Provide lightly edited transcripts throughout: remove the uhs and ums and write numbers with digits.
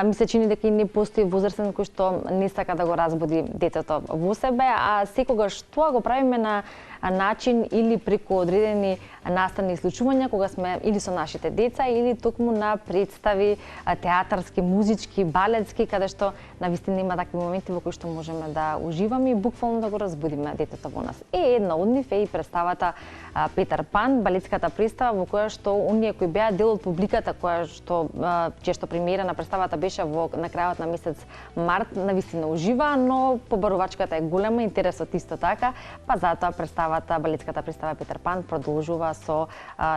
ми се чини дека и не постои возрастен кој што не сака да го разбуди детето во себе, а секогаш тоа го правиме на начин или преку одредени наставни случувања кога сме или со нашите деца или токму на представи театарски, музички, балетски, каде што навистина има такви моменти во кои што можеме да уживаме и буквално да го разбудиме детето во нас. Една од нив е и представата Петар Пан, балетската представа во која што оние кои беа дел од публиката која што често премиера на представата беше на крајот на месец март, навистина ужива, но побарувачката е голема, интересот исто така, па затоа балетската представа Петар Пан продолжува со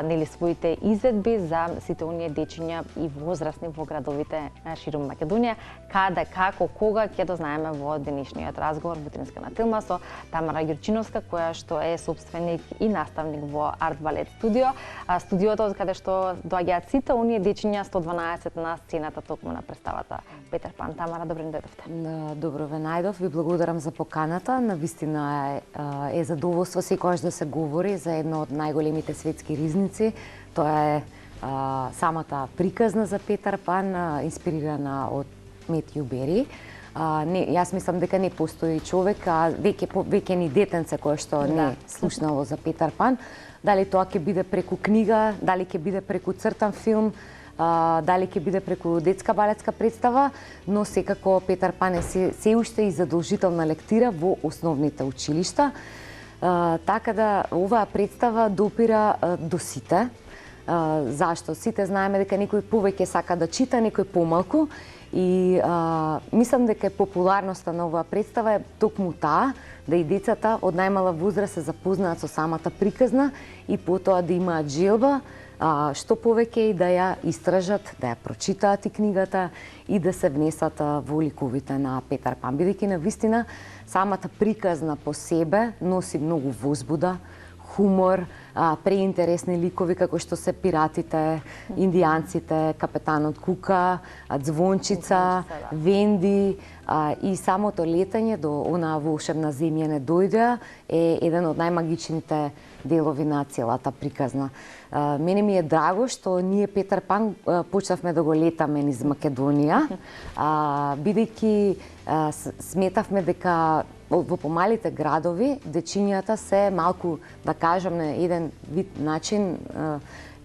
нели своите изvedби за сите оние дечиња и возрастни во градовите ширум Македонија, каде, како, кога ќе дознаеме во денешниот разговор во Утринска на Тилма со Тамара Ѓурчиновска, која што е собственик и наставник во Арт Балет студио. Студиото од каде што доаѓаат сите оние дечиња 112 на сцената токму на представата Петар Пан. Тамара, добро дојдовте. Добро ве најдов, ви благодарам за поканата. Навистина е задоволство секогаш да се говори за едно од најголемите светски ризници. Тоа е самата приказна за Петар Пан, инспирирана од Метју Бери. Јас мислам дека не постои човек, а веќе ни детенце кое што не слушнало за Петар Пан. Дали тоа ќе биде преку книга, дали ќе биде преку цртан филм, дали ќе биде преку детска балетска представа, но секако Петар Пан е се уште и задолжителна лектира во основните училишта. Така да оваа представа допира до сите. Зашто? Сите знаеме дека некој повеќе сака да чита, некој помалку. И мислам дека популарноста на оваа представа е токму таа, да и децата од најмала возраст се запознаат со самата приказна и потоа да имаат желба што повеќе и да ја истражат, да ја прочитаат и книгата и да се внесат во ликовите на Петар Пан. Бидејќи навистина самата приказна по себе носи многу возбуда, хумор, преинтересни ликови како што се пиратите, индијанците, капетанот Кука, Звончица, Венди и самото летање до онаа волшебна земја не дојдеа е еден од најмагичните делови на целата приказна. Мене ми е драго што ние Петар Пан почнавме да го летаме низ Македонија, бидејќи сметавме дека во помалите градови дечињата се малку, да кажам, на еден вид начин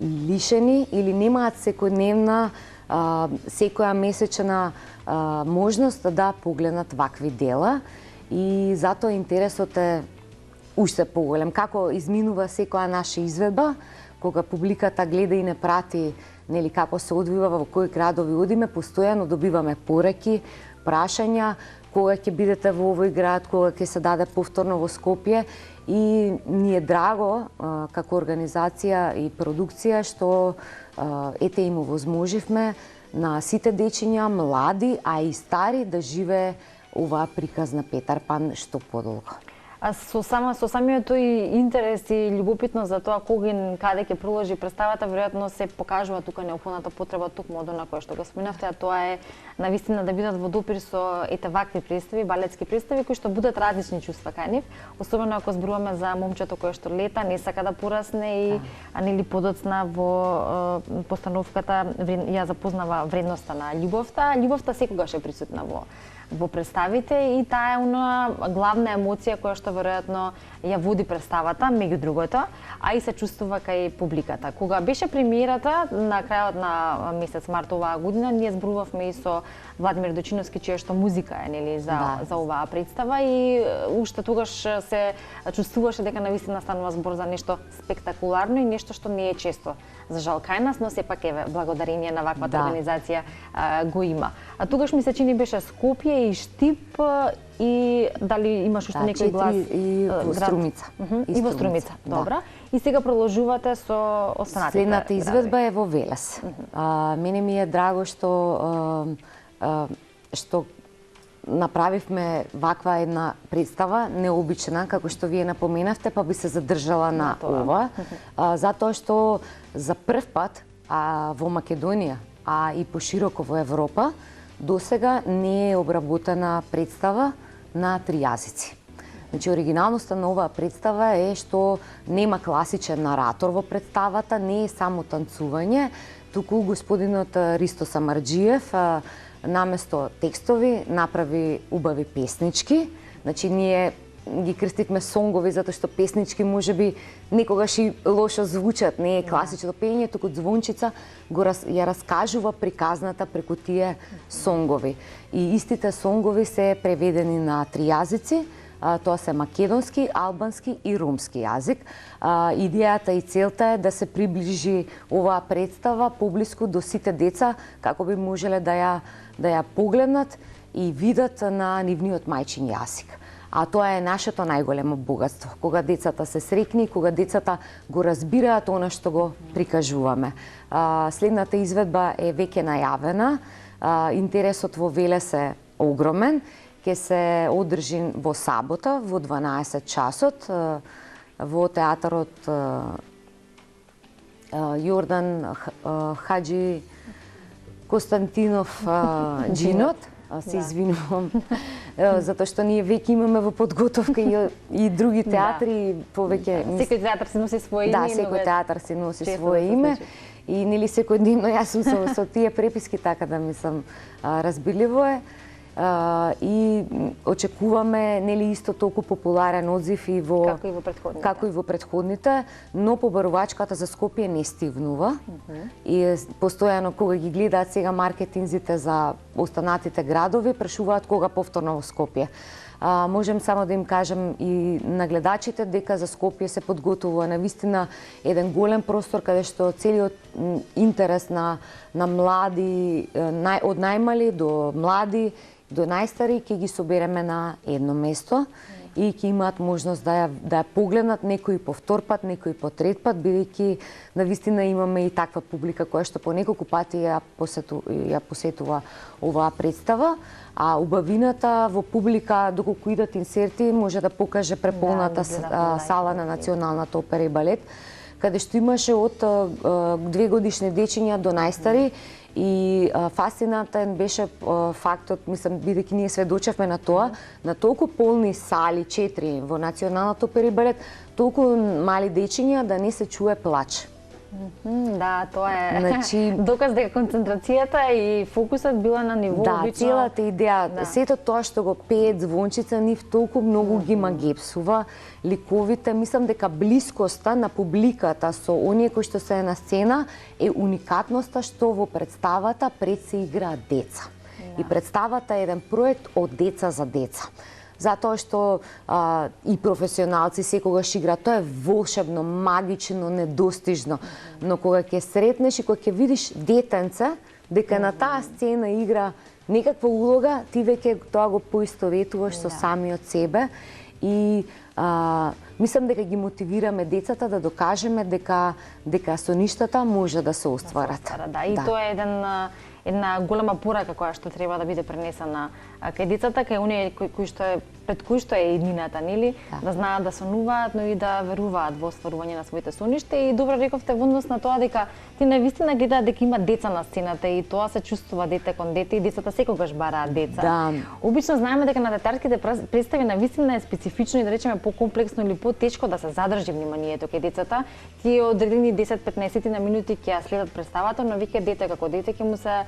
лишени или немаат секојдневна, секоја месечна можност да погледнат вакви дела и затоа интересот е уште поголем. Како изминува секоја наша изведба, кога публиката гледа и не прати нели како се одвива, во кои градови одиме, постојано добиваме пораки, прашања, кога ќе бидете во овој град, кога ќе се даде повторно во Скопје и ни е драго како организација и продукција што ете им овозможивме на сите дечиња, млади, а и стари да живее оваа приказна Петар Пан што подолго. Со самиот тој интерес и љубопитно за тоа кога и каде ќе проложи представата, веројатно се покажува тука неопходната потреба токму од она кое што го споменавте, а тоа е навистина да бидат во допир со ете вакви представи, балетски представи кои што будат различни чувства кај нив, особено ако зборуваме за момчето кое што лета, не сака да порасне и нели подоцна во постановката ја запознава вредноста на љубовта. Љубовта секогаш е присутна во представите и таа е она главна емоција која што веројатно ја води представата, меѓу другото, а и се чувствува кај публиката. Кога беше премиерата на крајот на месец март оваа година, ние зборувавме и со Владимир Дочиновски, чија што музика е нели за оваа представа и уште тогаш се чувствуваше дека навистина станува збор за нешто спектакуларно и нешто што не е често за жал кај нас, но сепак еве благодарение на ваквата организација го има. А тогаш ми се чини беше Скопје и Штип и дали имаш уште некој глас? И во Струмица. И во Струмица, добра. И сега продолжувате со останатите. Следната изведба е во Велес. Мене ми е драго што направивме ваква една представа, необична, како што вие напоменавте, па би се задржала на ова, затоа што за прв пат во Македонија, а и пошироко во Европа, досега не е обработена представа на 3 јазици. Значи, оригиналноста на оваа представа е што нема класичен наратор во представата, не е само танцување, туку господинот Ристо Самарџиев наместо текстови направи убави песнички. Значи ние ги крстивме сонгови затоа што песнички можеби некогаш и лошо звучат, не е класично пеење, туку звончица ја раскажува приказната преку тие сонгови. И истите сонгови се преведени на 3 јазици. Тоа се македонски, албански и румски јазик. Идејата и целта е да се приближи оваа представа поблиску до сите деца, како би можеле да ја погледнат и видат на нивниот мајчин јазик. А тоа е нашето најголемо богатство, кога децата се среќни, кога децата го разбираат она што го прикажуваме. Следната изведба е веќе најавена. Интересот во Велес е огромен. Ќе се одржи во сабота во 12 часот во театарот Јордан Хаджи Константинов Джинот. Се извинувам, затоа што ние веќе имаме во подготовка и други театри, повеќе... Секој театар си носи свое име. Да, секој театар си носи свое име. И нели секојдневно јас сум со тие преписки, така да мислам разбирливо е. И очекуваме нели исто толку популарен одзив и во како и во претходните, но побарувачката за Скопје не стигнува. И постојано кога ги гледаат сега маркетинзите за останатите градови, прашуваат кога повторно во Скопје. Можем само да им кажам и на гледачите дека за Скопје се подготвува навистина еден голем простор каде што целиот интерес на млади, од најмали до млади, до најстари ќе ги собереме на едно место и ќе имаат можност да ја погледнат, некои по втор пат, некои по трет пат, бидејќи навистина имаме и таква публика која што по неколку пати ја посетува оваа представа, а убавината во публика доколку идат инсерти може да покаже преполната сала на Националната опера и балет, каде што имаше од 2 годишни дечиња до најстари. И фасцинантен беше фактот, мислам, бидејќи ние сведочевме на тоа, на толку полни сали, 4 во Националната опера и балет, толку мали дечиња да не се чуе плач. Да, тоа е доказ дека концентрацијата и фокусот била на ниво обично. Да, целата идеја, сето тоа што го пеет звончица, нив толку многу ги магепсува ликовите. Мислам дека блискоста на публиката со оние кои што се на сцена е уникатноста што во представата пред се играат деца. И представата е еден проект од деца за деца. Затоа што и професионалци секогаш играат, тоа е волшебно, магично, недостижно. Но кога ќе сретнеш и кога ќе видиш детенце, дека на таа сцена игра некаква улога, ти веќе тоа го поистоветуваш со самиот себе и мислам дека ги мотивираме децата да докажеме дека соништата може да се остварат. Да, и тоа е една голема порака која што треба да биде пренесена кај децата, кај оние пред кои што е иднината, нели? Да знаат да сонуваат, но и да веруваат во остварување на своите соништа. И добро рековте во однос на тоа дека ти навистина гледаат дека има деца на сцената и тоа се чувствува дете кон дете и децата секогаш бараат деца. Да. Обично знаеме дека на детарските представи навистина е специфично и да речеме покомплексно или потешко да се задржи вниманието кај децата. Тие одредени 10-15 на минути ќе ја следат представата, но веќе дете како дете ќе му се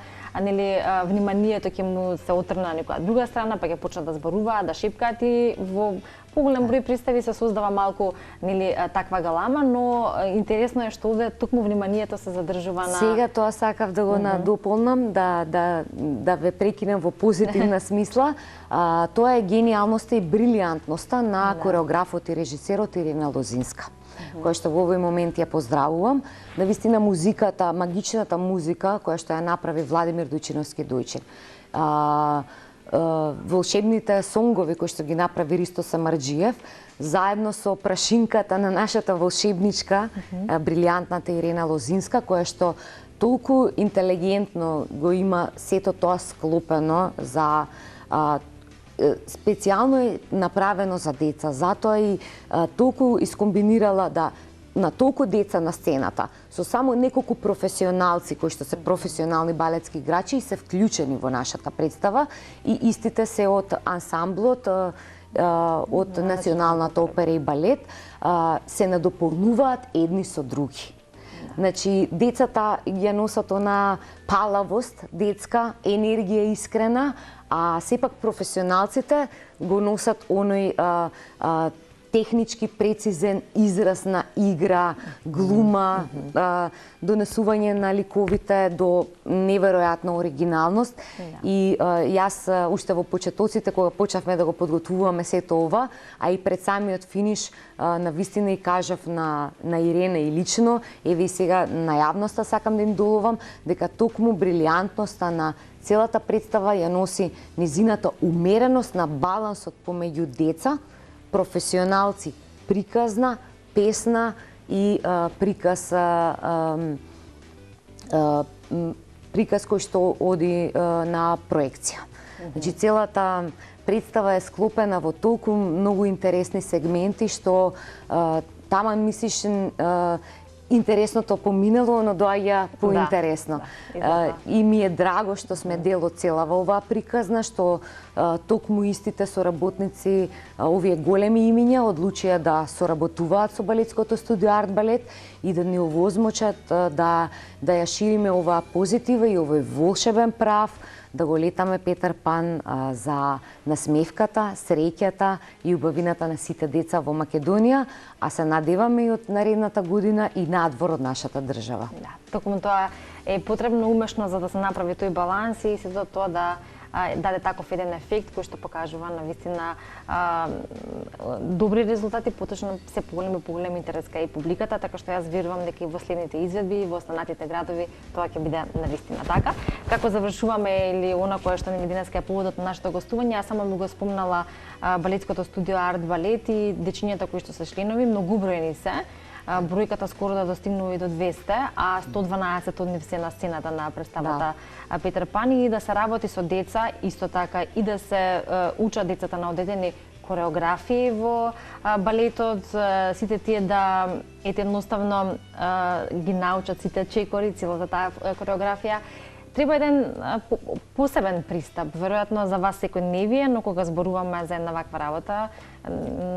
вниманието ќе му се отрна на некоја друга страна, па ќе почнат да зборуваат, да шепкаат и во поголем број представи се создава малку таква галама, но интересно е што овде токму вниманието се задржува на... Сега тоа сакав да го надополнам, да ве прекинем во позитивна смисла. Тоа е гениалноста и брилијантноста на кореографот и режисерот Ирина Лозинска, која што во овој момент ја поздравувам. Навистина музиката, магичната музика која што ја направи Владимир Дојчин, волшебните сонгови кои што ги направи Ристо Самарџиев, заедно со прашинката на нашата волшебничка, брилијантната Ирина Лозинска, која што толку интелигентно го има сето тоа склопено за специјално е направено за деца, затоа и толку искомбинирала на толку деца на сцената, со само неколку професионалци кои што се професионални балетски играчи и се вклучени во нашата представа и истите се од ансамблот од Националната опера и балет се надополнуваат едни со други. Значи, децата ја носат она палавост, детска, енергија искрена, а сепак професионалците го носат оној технички прецизен израз на игра, глума, донесување на ликовите до неверојатна оригиналност. И јас уште во почетоците, кога почнавме да го подготвуваме сето ова, а и пред самиот финиш, на вистина и кажав на Ирена и лично, еве и сега на јавноста сакам да им доловам, дека токму брилијантноста на целата представа ја носи низината умереност на балансот помеѓу деца, професионалци, приказна, песна и приказ кој што оди на проекција. Значи, целата представа е склопена во толку многу интересни сегменти што тама мислиш интересното поминало, но доаѓа поинтересно. И ми е драго што сме дел од целава оваа приказна, што токму истите соработници, овие големи имиња, одлучија да соработуваат со балетското студио Арт Балет и да ни овозмочат да ја шириме оваа позитива и овој волшебен прав, да го летаме Петар Пан за насмевката, среќата и убавината на сите деца во Македонија, а се надеваме и од наредната година и надвор од нашата држава. Да, токму тоа е потребно умешно за да се направи тој баланс и сето тоа да даде таков еден ефект кој што покажува на вистина добри резултати, поточно се поголем интерес кај публиката, така што јас верувам дека и во следните изведби во останатите градови тоа ќе биде на вистина така. Како завршуваме или она кое што ни денеска е поводот на нашето гостување, јас само би го спомнала балетското студио Арт Балет и дечињата кои што се членови, многубројни се. Бројката скоро да достигнува и до 200, а 112 од нив се на сцената на представата Петар Пан, и да се работи со деца, исто така и да се учат децата на одредени кореографии во балетот, сите тие да едноставно ги научат сите чекори, целата таа кореографија. Треба еден посебен пристап, веројатно за вас секојдневие, но кога зборуваме за една ваква работа,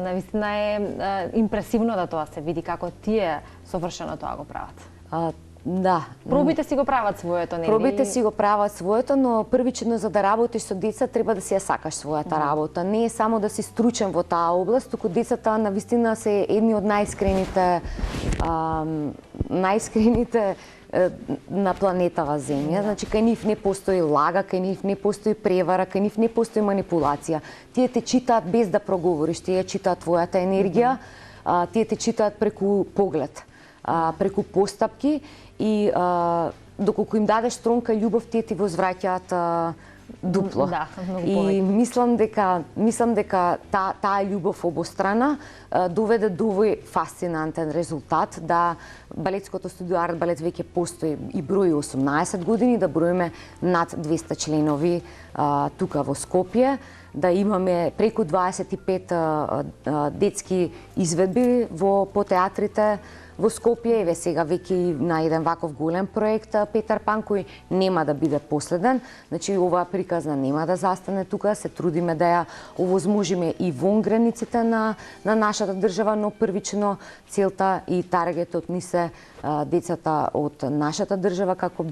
навистина е импресивно да тоа се види како тие совршено тоа го прават. Да. Пробите си го прават своето, нели? Пробите си го прават своето, но првично за да работиш со деца треба да си ја сакаш својата работа. Не е само да си стручен во таа област, туку децата навистина се едни од најискрените на планетава Земја. Значи, кај нив не постои лага, кај нив не постои превара, кај нив не постои манипулација. Тие те читаат без да проговориш, тие читаат твојата енергија, тие те читаат преку поглед, преку постапки и доколку им дадеш тронка љубов, тие ти возвраќаат дупло. Да, и мислам дека таа љубов обострана доведе до овој фасцинантен резултат, да балетското студио Арт Балет веќе постои и брои 18 години, да броиме над 200 членови тука во Скопје, да имаме преку 25 детски изведби по театрите во Скопје, еве сега веќе и на еден ваков голем проект Петар Пан, кој нема да биде последен. Значи, оваа приказна нема да застане тука, се трудиме да ја овозможиме и вон границите на нашата држава, но првично целта и таргетот ни се децата од нашата држава како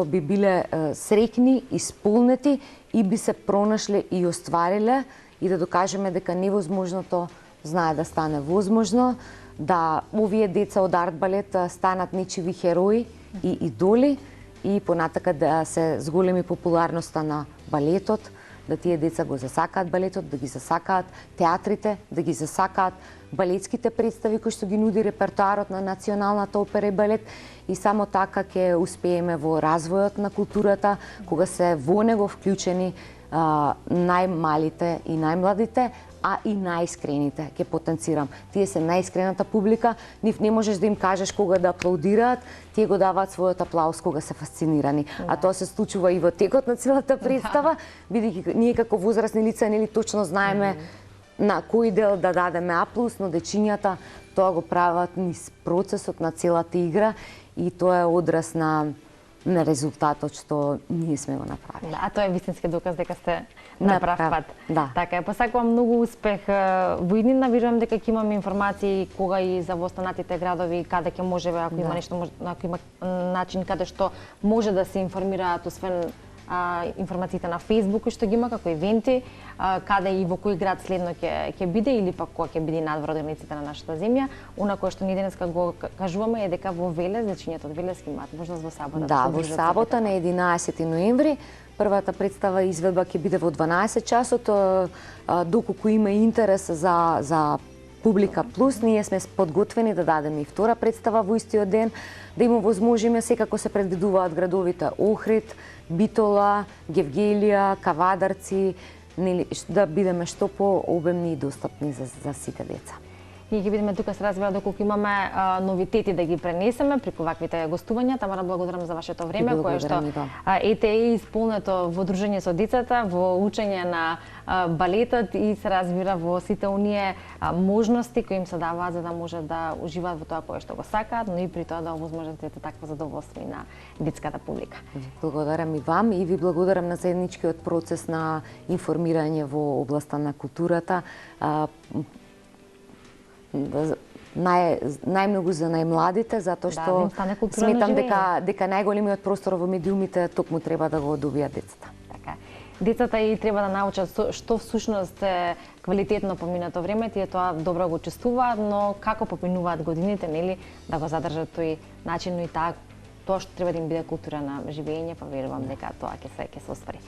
би биле среќни, исполнети и би се пронашле и оствариле и да докажеме дека невозможното знае да стане возможно, да овие деца од Арт Балет станат нечиви херои и идоли и понатака да се зголеми популарноста на балетот, да тие деца го засакаат балетот, да ги засакаат театрите, да ги засакаат балетските представи кои што ги нуди репертоарот на Националната опера и балет, и само така ќе успееме во развојот на културата, кога се во него вклучени најмалите и најмладите, а и најискрените, ќе потенцирам. Тие се најискрената публика, нив не можеш да им кажеш кога да аплаудираат, тие го даваат својот аплауз кога се фасцинирани. А тоа се случува и во текот на целата представа, бидејќи ние како возрастни лица нели точно знаеме на кој дел да дадеме аплауз, но дечињата тоа го прават низ процесот на целата игра и тоа е одраз на на резултатот што ние сме го направиле. Да, а тоа е вистински доказ дека сте на прав пат. Да. Така е, посакувам многу успех во иднина, верувам дека ќе имаме информации кога и за во останатите градови, каде ќе можеме, ако има нешто, ако има начин каде што може да се информираат, освен информациите на Facebook што ги има како ивенти, каде и во кој град следно ќе биде или пак кога ќе биде надвор од границите на нашата земја. Она кое што ние денеска го кажуваме е дека во Велес, зачињето од Велес ќе имаат можност во сабота. Да, во сабота на 11 ноември првата представа и изведба ќе биде во 12 часот. Доколку има интерес за публика плюс, ние сме подготвени да дадеме и втора представа во истиот ден, да им овозможиме, секако се предвидуваат градовите Охрид, Битола, Гевгелија, Кавадарци, да бидеме што пообемни и достапни за сите деца. Ние ќе бидеме тука, се разбира, доколку имаме новитети да ги пренесеме преку ваквите гостувања. Тамара, благодарам за вашето време, кое што ете е исполнето во дружење со децата, во учење на балетот и се разбира во сите оние можности кои им се даваат за да може да уживаат во тоа кое што го сакаат, но и при тоа да овозможат такво задоволство и на детската публика. Благодарам и вам и ви благодарам на заедничкиот процес на информирање во областа на културата. Најмногу за најмладите, затоа што сметам дека најголемиот простор во медиумите токму треба да го добијат децата. Така. Децата и треба да научат што всушност е квалитетно поминато време, тие тоа добро го чувствуваат, но како попинуваат годините, нели, да го задржат тој начин и тоа што треба да им биде култура на живење, па верувам дека тоа ќе се оствари.